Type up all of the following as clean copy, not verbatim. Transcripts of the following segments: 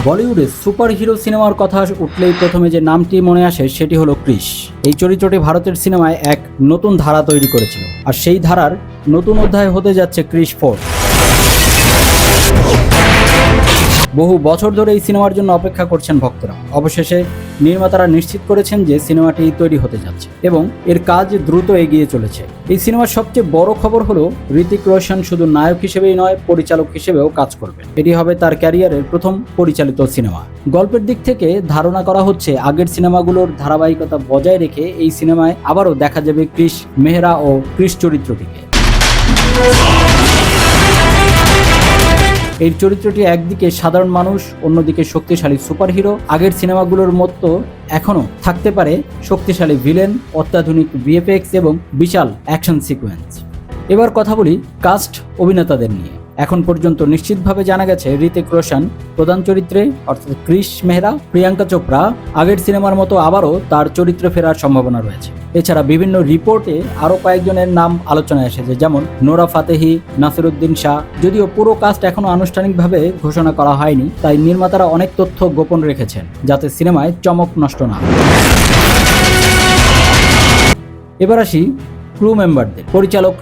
বলিউডের super hero সিনেমার কথা উঠলেই প্রথমে যে নামটি মনে আসে সেটি হলো ক্রিশ। এই চরিত্রটি ভারতের সিনেমায় এক নতুন ধারা তৈরি করেছিল, আর সেই ধারার নতুন অধ্যায় হতে যাচ্ছে ক্রিশ 4। বহু বছর ধরে এই সিনেমার জন্য অপেক্ষা করছেন ভক্তরা। অবশেষে নির্মাতারা নিশ্চিত করেছেন যে সিনেমাটি তৈরি হতে যাচ্ছে এবং এর কাজ দ্রুত এগিয়ে চলেছে। এই সিনেমার সবচেয়ে বড় খবর হলো ঋতিক রোশন শুধু নায়ক হিসেবেই নয়, পরিচালক হিসেবেও কাজ করবেন। এটি হবে তার ক্যারিয়ারের প্রথম পরিচালিত সিনেমা। গল্পের দিক থেকে ধারণা করা হচ্ছে আগের সিনেমাগুলোর ধারাবাহিকতা বজায় রেখে এই সিনেমায় আবারও দেখা যাবে ক্রিশ মেহরা ও ক্রিশ চরিত্রটিকে। এই চরিত্রটি একদিকে সাধারণ মানুষ, অন্যদিকে শক্তিশালী সুপারহিরো। আগের সিনেমাগুলোর মতো এখনও থাকতে পারে শক্তিশালী ভিলেন, অত্যাধুনিক ভিএফএক্স এবং বিশাল অ্যাকশন সিকোয়েন্স। এবার কথা বলি কাস্ট অভিনেতাদের নিয়ে। এখন পর্যন্ত নিশ্চিতভাবে জানা গেছে ঋতিক রোশন প্রধান চরিত্রে অর্থাৎ ক্রিশ মেহরা, প্রিয়াঙ্কা চোপড়া আগের সিনেমার মতো আবারও তার চরিত্রে ফেরার সম্ভাবনা রয়েছে। এছাড়া বিভিন্ন রিপোর্টে আরও কয়েকজনের নাম আলোচনায় এসেছে, যেমন নোরা ফাতেহি, নাসিরুদ্দিন শাহ। যদিও পুরো কাস্ট এখনো আনুষ্ঠানিকভাবে ঘোষণা করা হয়নি, তাই নির্মাতারা অনেক তথ্য গোপন রেখেছেন যাতে সিনেমায় চমক নষ্ট না হয়। এবার আসি ক্রু মেম্বারদের। পরিচালক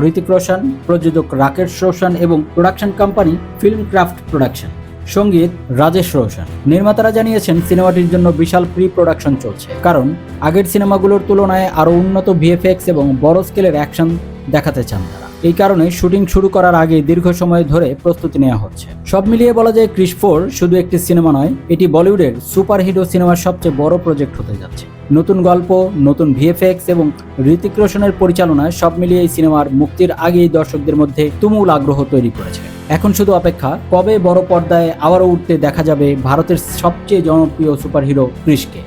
ঋতিক রোশন, প্রযোজক রাকেশ রোশন এবং প্রোডাকশন কোম্পানি ফিল্মক্রাফট প্রোডাকশন। সঙ্গীত রাজেশ রোশন। নির্মাতারা জানিয়েছেন সিনেমাটির জন্য বিশাল প্রি প্রোডাকশন চলছে, কারণ আগের সিনেমাগুলোর তুলনায় আরও উন্নত ভিএফএক্স এবং বড় স্কেলের অ্যাকশন দেখাতে চান তারা। এই কারণে শুটিং শুরু করার আগে দীর্ঘ সময় ধরে প্রস্তুতি নেওয়া হচ্ছে। সব মিলিয়ে বলা যায় ক্রিশ 4 শুধু একটি সিনেমা নয়, এটি বলিউডের সুপার হিরো সিনেমার সবচেয়ে বড় প্রজেক্ট হতে যাচ্ছে। নতুন গল্প, নতুন ভিএফএক্স এবং ঋতিক রোশনের পরিচালনায় সব মিলিয়ে এই সিনেমার মুক্তির আগেই দর্শকদের মধ্যে তুমুল আগ্রহ তৈরি করেছে। এখন শুধু অপেক্ষা কবে বড় পর্দায় আবারও উঠতে দেখা যাবে ভারতের সবচেয়ে জনপ্রিয় সুপার হিরো ক্রিশকে।